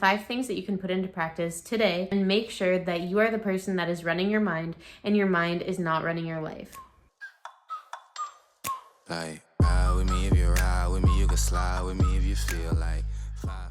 5 things that you can put into practice today and make sure that you are the person that is running your mind and your mind is not running your life. Like, ride with me if you ride with me, you can slide with me if you feel like.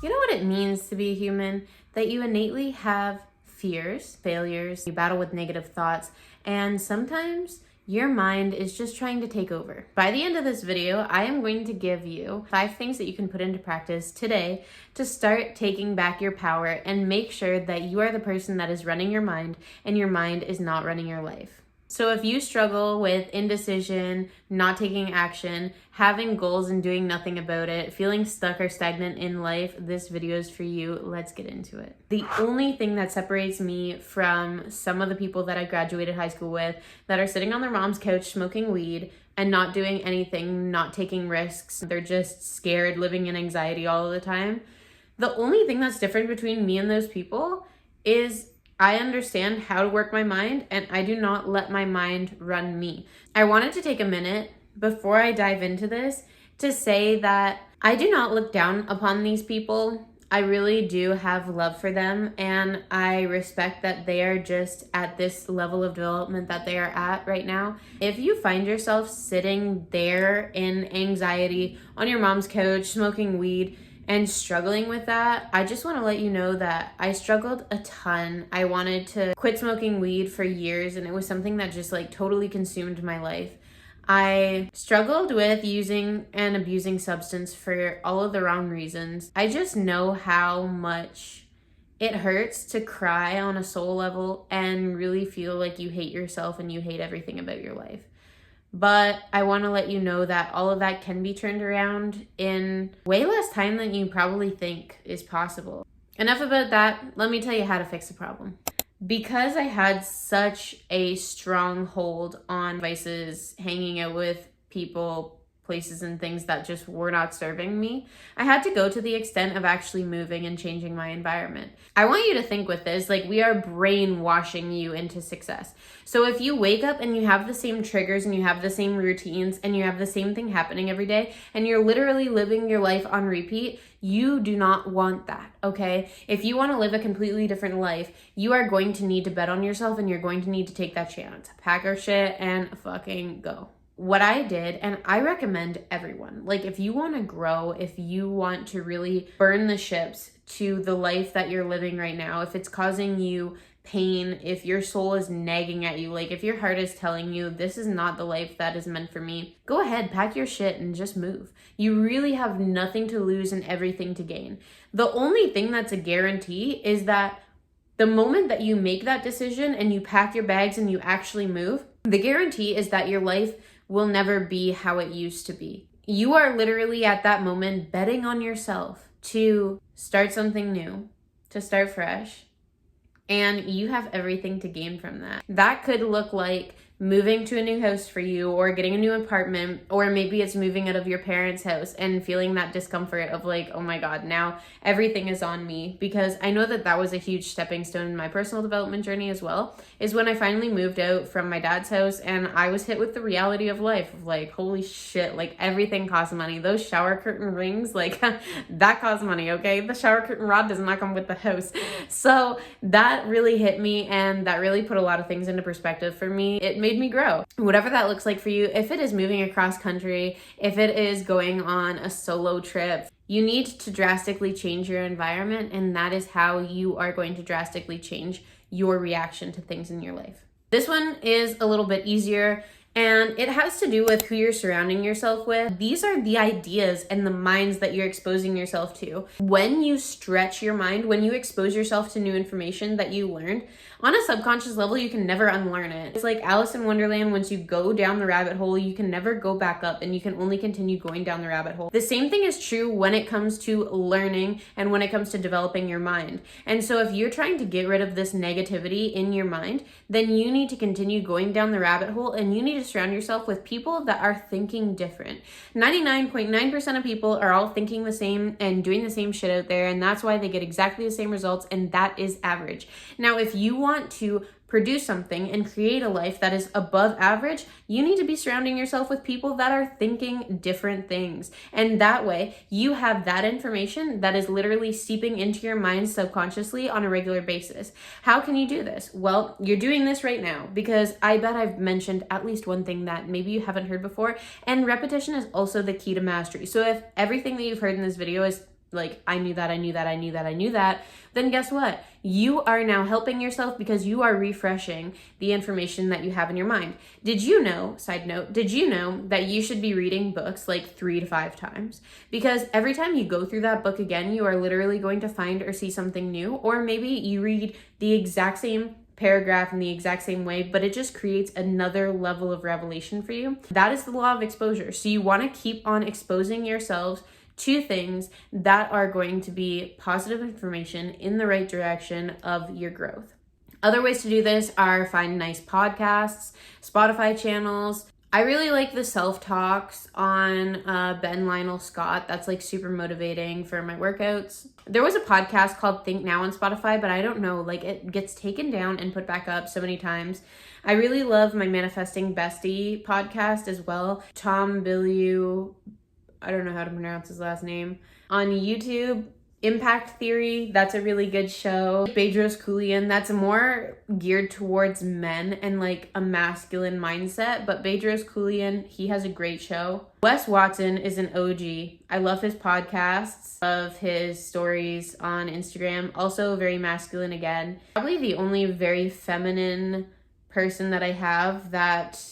You know what it means to be human? That you innately have fears, failures, you battle with negative thoughts, and sometimes your mind is just trying to take over. By the end of this video, I am going to give you 5 things that you can put into practice today to start taking back your power and make sure that you are the person that is running your mind and your mind is not running your life. So if you struggle with indecision, not taking action, having goals and doing nothing about it, feeling stuck or stagnant in life, this video is for you. Let's get into it. The only thing that separates me from some of the people that I graduated high school with that are sitting on their mom's couch smoking weed and not doing anything, not taking risks, they're just scared, living in anxiety all of the time. The only thing that's different between me and those people is I understand how to work my mind and I do not let my mind run me. I wanted to take a minute before I dive into this to say that I do not look down upon these people. I really do have love for them and I respect that they are just at this level of development that they are at right now. If you find yourself sitting there in anxiety on your mom's couch, smoking weed, and struggling with that, I just want to let you know that I struggled a ton. I wanted to quit smoking weed for years and it was something that just like totally consumed my life. I struggled with using and abusing substance for all of the wrong reasons. I just know how much it hurts to cry on a soul level and really feel like you hate yourself and you hate everything about your life. But I want to let you know that all of that can be turned around in way less time than you probably think is possible. Enough about that. Let me tell you how to fix the problem. Because I had such a strong hold on vices, hanging out with people, places and things that just were not serving me, I had to go to the extent of actually moving and changing my environment. I want you to think with this, like we are brainwashing you into success. So if you wake up and you have the same triggers and you have the same routines and you have the same thing happening every day and you're literally living your life on repeat, you do not want that, okay? If you want to live a completely different life, you are going to need to bet on yourself and you're going to need to take that chance. Pack your shit and fucking go. What I did, and I recommend everyone, like if you want to grow, if you want to really burn the ships to the life that you're living right now, if it's causing you pain, if your soul is nagging at you, like if your heart is telling you this is not the life that is meant for me, go ahead, pack your shit and just move. You really have nothing to lose and everything to gain. The only thing that's a guarantee is that the moment that you make that decision and you pack your bags and you actually move, the guarantee is that your life will never be how it used to be. You are literally at that moment betting on yourself to start something new, to start fresh, and you have everything to gain from that. That could look like moving to a new house for you or getting a new apartment, or maybe it's moving out of your parents' house and feeling that discomfort of like, oh my God, now everything is on me. Because I know that that was a huge stepping stone in my personal development journey as well, is when I finally moved out from my dad's house and I was hit with the reality of life of like, holy shit, like everything costs money. Those shower curtain rings, like that costs money, okay? The shower curtain rod does not come with the house. So that really hit me and that really put a lot of things into perspective for me. It made me grow. Whatever that looks like for you, if it is moving across country, if it is going on a solo trip, you need to drastically change your environment, and that is how you are going to drastically change your reaction to things in your life. This one is a little bit easier, and it has to do with who you're surrounding yourself with. These are the ideas and the minds that you're exposing yourself to. When you stretch your mind, when you expose yourself to new information that you learned, on a subconscious level, you can never unlearn it. It's like Alice in Wonderland. Once you go down the rabbit hole, you can never go back up and you can only continue going down the rabbit hole. The same thing is true when it comes to learning and when it comes to developing your mind. And so if you're trying to get rid of this negativity in your mind, then you need to continue going down the rabbit hole and you need to surround yourself with people that are thinking different. 99.9% of people are all thinking the same and doing the same shit out there, and that's why they get exactly the same results, and that is average. Now, if you want to produce something and create a life that is above average, you need to be surrounding yourself with people that are thinking different things. And that way, you have that information that is literally seeping into your mind subconsciously on a regular basis. How can you do this? Well, you're doing this right now because I bet I've mentioned at least one thing that maybe you haven't heard before, and repetition is also the key to mastery. So if everything that you've heard in this video is like, I knew that, then guess what? You are now helping yourself because you are refreshing the information that you have in your mind. Did you know, side note, did you know that you should be reading books like 3 to 5 times? Because every time you go through that book again, you are literally going to find or see something new, or maybe you read the exact same paragraph in the exact same way, but it just creates another level of revelation for you. That is the law of exposure. So you want to keep on exposing yourselves to things that are going to be positive information in the right direction of your growth. Other ways to do this are find nice podcasts, Spotify channels. I really like the self-talks on Ben Lionel Scott. That's like super motivating for my workouts. There was a podcast called Think Now on Spotify, but I don't know, like it gets taken down and put back up so many times. I really love my Manifesting Bestie podcast as well. Tom Bilyeu, I don't know how to pronounce his last name. On YouTube, Impact Theory, that's a really good show. Bedros Keuilian, that's more geared towards men and like a masculine mindset, but Bedros Keuilian, he has a great show. Wes Watson is an OG. I love his podcasts, of his stories on Instagram, also very masculine again. Probably the only very feminine person that I have that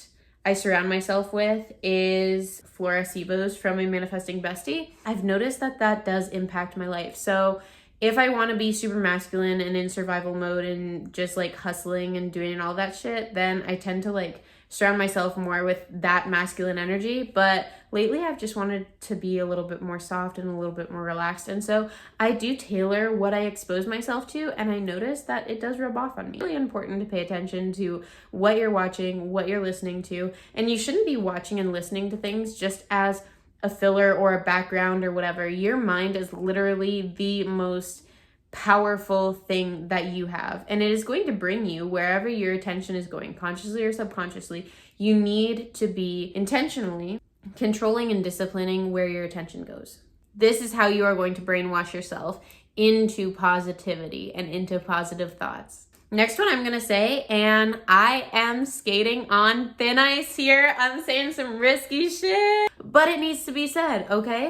I surround myself with is Flora Sivos from my Manifesting Bestie. I've noticed that that does impact my life. So if I want to be super masculine and in survival mode and just like hustling and doing all that shit, then I tend to like surround myself more with that masculine energy. But lately I've just wanted to be a little bit more soft and a little bit more relaxed. And so I do tailor what I expose myself to, and I notice that it does rub off on me. It's really important to pay attention to what you're watching, what you're listening to, and you shouldn't be watching and listening to things just as a filler or a background or whatever. Your mind is literally the most powerful thing that you have, and it is going to bring you wherever your attention is going, consciously or subconsciously. You need to be intentionally controlling and disciplining where your attention goes. This is how you are going to brainwash yourself into positivity and into positive thoughts. Next one I'm gonna say, and I am skating on thin ice here. I'm saying some risky shit, but it needs to be said, okay?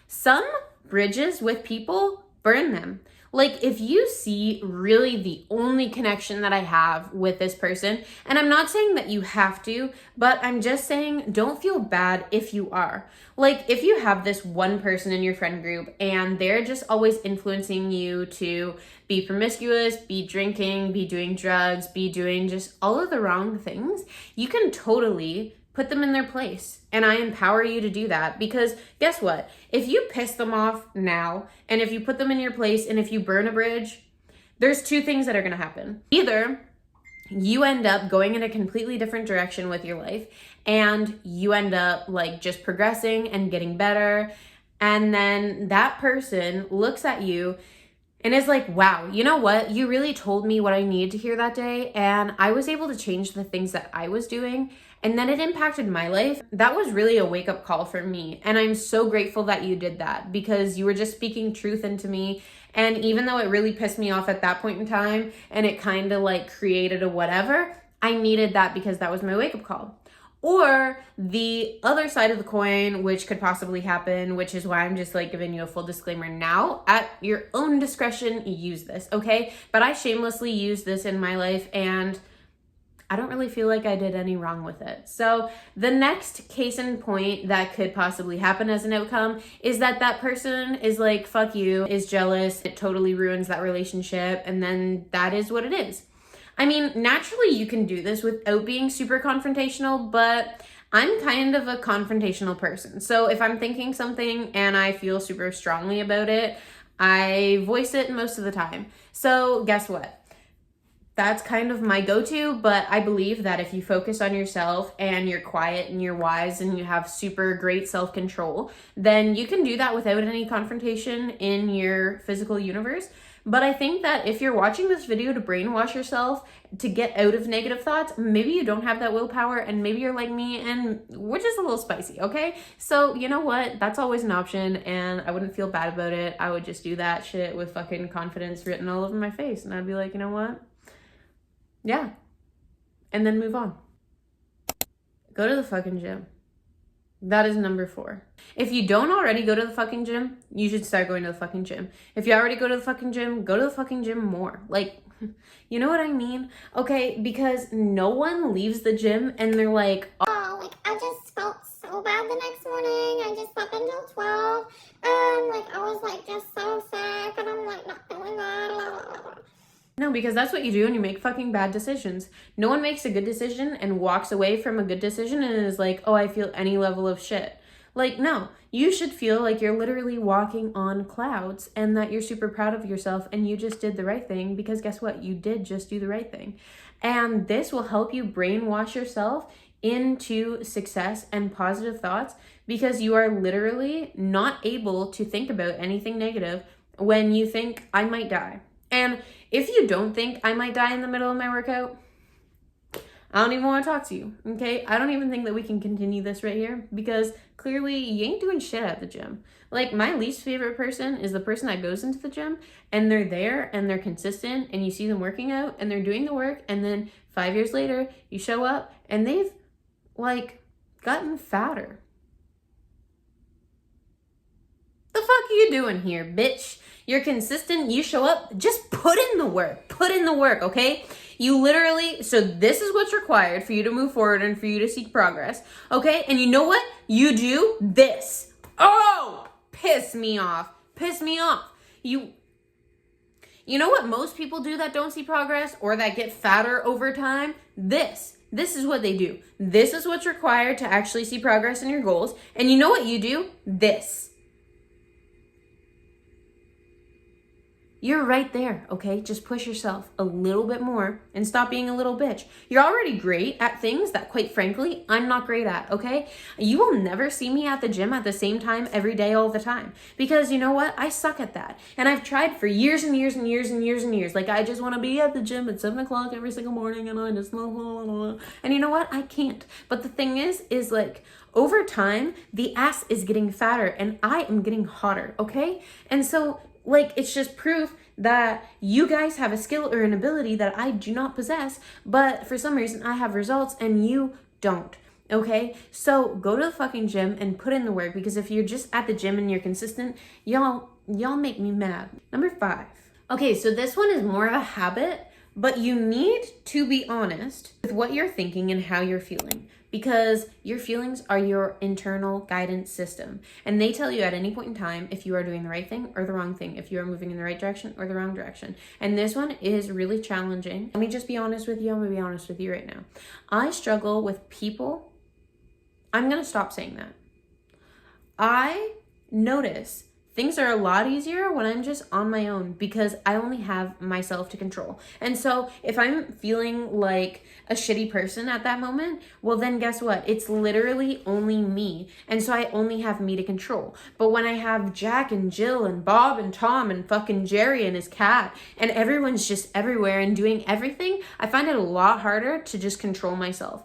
Some bridges with people, burn them. Like, if you see really the only connection that I have with this person, and I'm not saying that you have to, but I'm just saying don't feel bad if you are. Like, if you have this one person in your friend group and they're just always influencing you to be promiscuous, be drinking, be doing drugs, be doing just all of the wrong things, you can totally put them in their place. And I empower you to do that, because guess what? If you piss them off now, and if you put them in your place, and if you burn a bridge, there's 2 things that are gonna happen. Either you end up going in a completely different direction with your life, and you end up like just progressing and getting better, and then that person looks at you and is like, wow, you know what? You really told me what I needed to hear that day, and I was able to change the things that I was doing, and then it impacted my life. That was really a wake-up call for me, and I'm so grateful that you did that, because you were just speaking truth into me. And even though it really pissed me off at that point in time, and it kind of like created a whatever, I needed that because that was my wake-up call. Or the other side of the coin, which could possibly happen, which is why I'm just like giving you a full disclaimer now, at your own discretion, use this, okay? But I shamelessly used this in my life, and I don't really feel like I did any wrong with it. So the next case in point that could possibly happen as an outcome is that that person is like, fuck you, is jealous, it totally ruins that relationship, and then that is what it is. I mean, naturally you can do this without being super confrontational, but I'm kind of a confrontational person. So if I'm thinking something and I feel super strongly about it, I voice it most of the time. So guess what? That's kind of my go-to, but I believe that if you focus on yourself and you're quiet and you're wise and you have super great self-control, then you can do that without any confrontation in your physical universe. But I think that if you're watching this video to brainwash yourself, to get out of negative thoughts, maybe you don't have that willpower, and maybe you're like me and we're just a little spicy, okay? So you know what? That's always an option, and I wouldn't feel bad about it. I would just do that shit with fucking confidence written all over my face, and I'd be like, you know what? Yeah. And then move on. Go to the fucking gym. That is number 4. If you don't already go to the fucking gym, you should start going to the fucking gym. If you already go to the fucking gym, go to the fucking gym more. Like, you know what I mean? Okay, because no one leaves the gym and they're like, oh, like, I just felt so bad the next morning. I just slept until 12. And, like, I was, like, just so sick. And I'm, like, not feeling good. no, because that's what you do when you make fucking bad decisions. No one makes a good decision and walks away from a good decision and is like, oh, I feel any level of shit. Like, no, you should feel like you're literally walking on clouds and that you're super proud of yourself and you just did the right thing, because guess what? You did just do the right thing. And this will help you brainwash yourself into success and positive thoughts, because you are literally not able to think about anything negative when you think, I might die. And if you don't think I might die in the middle of my workout, I don't even want to talk to you, okay? I don't even think that we can continue this right here, because clearly you ain't doing shit at the gym. Like, my least favorite person is the person that goes into the gym and they're there and they're consistent and you see them working out and they're doing the work, and then 5 years later you show up and they've, like, gotten fatter. The fuck are you doing here, bitch? You're consistent, you show up, just put in the work, okay? You literally, so this is what's required for you to move forward and for you to seek progress, okay? And you know what? You do this. Oh, piss me off. You know what most people do that don't see progress or that get fatter over time? This is what they do. This is what's required to actually see progress in your goals. And you know what you do? This. You're right there, okay? Just push yourself a little bit more and stop being a little bitch. You're already great at things that, quite frankly, I'm not great at, okay? You will never see me at the gym at the same time every day all the time, because you know what? I suck at that. And I've tried for years and years and years and years and years. Like, I just want to be at the gym at 7 o'clock every single morning, and I just blah, blah, blah. And you know what? I can't. But the thing is like, over time, the ass is getting fatter and I am getting hotter, okay? And so, like, it's just proof that you guys have a skill or an ability that I do not possess, but for some reason I have results and you don't, okay? So go to the fucking gym and put in the work, because if you're just at the gym and you're consistent, y'all make me mad. Number 5. Okay, so this one is more of a habit, but you need to be honest with what you're thinking and how you're feeling, because your feelings are your internal guidance system, and they tell you at any point in time if you are doing the right thing or the wrong thing, if you are moving in the right direction or the wrong direction. And this one is really challenging. Let me just be honest with you. I'm gonna be honest with you right now. I struggle with people. I'm gonna stop saying that. I notice things are a lot easier when I'm just on my own, because I only have myself to control. And so if I'm feeling like a shitty person at that moment, well then guess what? It's literally only me. And so I only have me to control. But when I have Jack and Jill and Bob and Tom and fucking Jerry and his cat, and everyone's just everywhere and doing everything, I find it a lot harder to just control myself.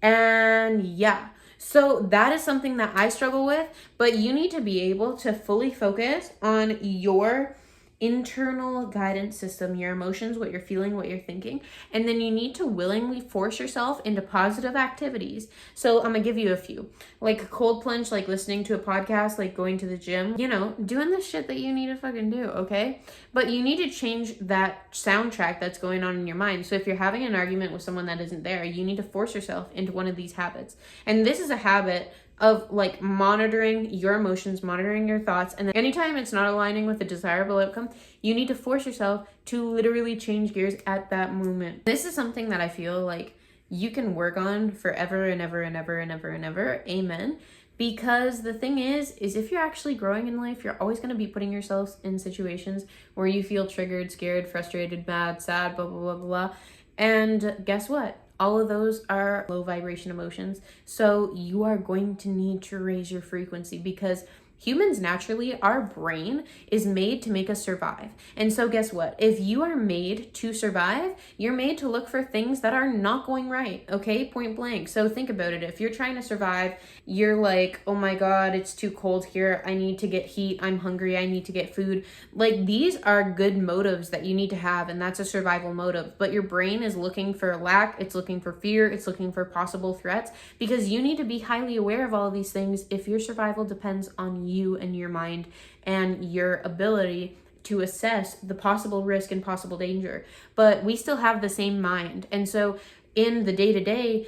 And yeah. So that is something that I struggle with, but you need to be able to fully focus on your internal guidance system, your emotions, what you're feeling, what you're thinking, and then you need to willingly force yourself into positive activities. So I'm gonna give you a few, like a cold plunge, like listening to a podcast, like going to the gym, you know, doing the shit that you need to fucking do, okay? But you need to change that soundtrack that's going on in your mind. So if you're having an argument with someone that isn't there, you need to force yourself into one of these habits. And this is a habit of like monitoring your emotions, monitoring your thoughts, and then anytime it's not aligning with a desirable outcome, you need to force yourself to literally change gears at that moment. This is something that I feel like you can work on forever and ever and ever and ever and ever. Amen. Because the thing is if you're actually growing in life, you're always going to be putting yourselves in situations where you feel triggered, scared, frustrated, mad, sad, blah, blah, blah, blah. And guess what? All of those are low vibration emotions. So you are going to need to raise your frequency, because Humans naturally, our brain is made to make us survive. And so guess what? If you are made to survive, you're made to look for things that are not going right, okay? Point blank. So think about it. If you're trying to survive, you're like, oh my God, it's too cold here. I need to get heat. I'm hungry. I need to get food. Like, these are good motives that you need to have, and that's a survival motive. But your brain is looking for lack. It's looking for fear. It's looking for possible threats, because you need to be highly aware of all of these things if your survival depends on you and your mind and your ability to assess the possible risk and possible danger. But we still have the same mind. And so in the day-to-day,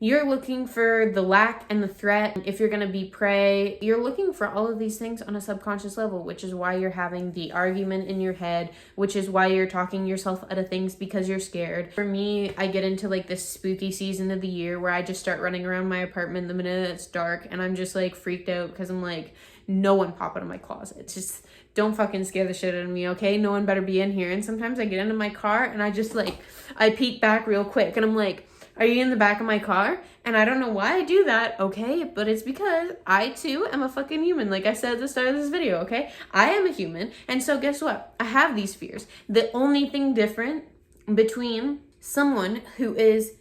you're looking for the lack and the threat. If you're going to be prey, you're looking for all of these things on a subconscious level, which is why you're having the argument in your head, which is why you're talking yourself out of things because you're scared. For me, I get into like this spooky season of the year where I just start running around my apartment the minute it's dark, and I'm just like freaked out because I'm like, no one pop out of my closet. It's just, don't fucking scare the shit out of me, okay? No one better be in here. And sometimes I get into my car and I just like, I peek back real quick and I'm like, are you in the back of my car? And I don't know why I do that, okay? But it's because I too am a fucking human. Like I said at the start of this video, okay? I am a human. And so guess what? I have these fears. The only thing different between someone who is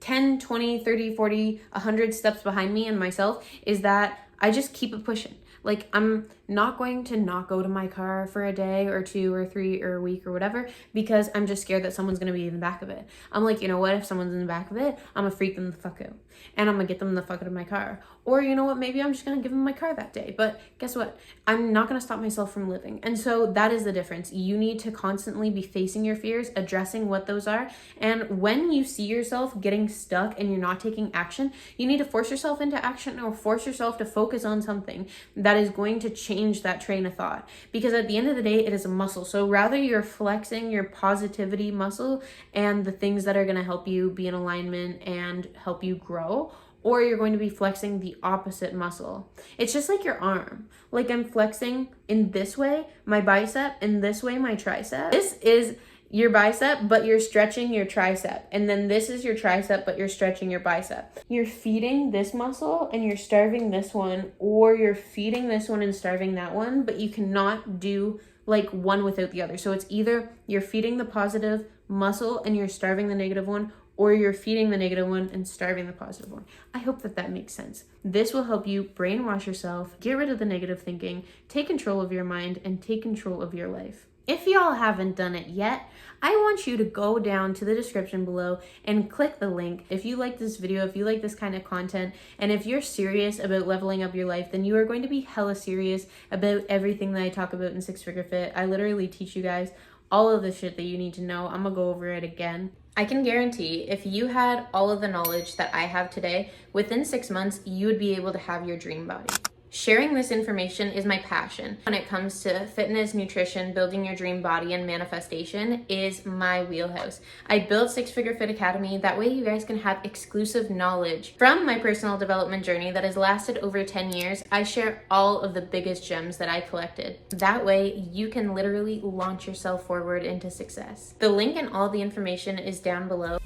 10, 20, 30, 40, 100 steps behind me and myself is that I just keep it pushing. Like, I'm not going to not go to my car for a day or 2 or 3 or a week or whatever because I'm just scared that someone's going to be in the back of it. I'm like, you know what? If someone's in the back of it, I'm going to freak them the fuck out. And I'm going to get them the fuck out of my car. Or you know what? Maybe I'm just going to give them my car that day. But guess what? I'm not going to stop myself from living. And so that is the difference. You need to constantly be facing your fears, addressing what those are. And when you see yourself getting stuck and you're not taking action, you need to force yourself into action or force yourself to focus on something that is going to change that train of thought. Because at the end of the day, it is a muscle. So rather you're flexing your positivity muscle and the things that are going to help you be in alignment and help you grow, or you're going to be flexing the opposite muscle. It's just like your arm. Like I'm flexing in this way, my bicep, in this way, my tricep. This is your bicep, but you're stretching your tricep. And then this is your tricep, but you're stretching your bicep. You're feeding this muscle and you're starving this one, or you're feeding this one and starving that one, but you cannot do like one without the other. So it's either you're feeding the positive muscle and you're starving the negative one, or you're feeding the negative one and starving the positive one. I hope that that makes sense. This will help you brainwash yourself, get rid of the negative thinking, take control of your mind, and take control of your life. If y'all haven't done it yet, I want you to go down to the description below and click the link. If you like this video, if you like this kind of content, and if you're serious about leveling up your life, then you are going to be hella serious about everything that I talk about in Six Figure Fit. I literally teach you guys all of the shit that you need to know. I'm gonna go over it again. I can guarantee if you had all of the knowledge that I have today, within 6 months, you would be able to have your dream body. Sharing this information is my passion. When it comes to fitness, nutrition, building your dream body, and manifestation is my wheelhouse. I built Six Figure Fit Academy. That way you guys can have exclusive knowledge from my personal development journey that has lasted over 10 years. I share all of the biggest gems that I collected. That way you can literally launch yourself forward into success. The link and all the information is down below.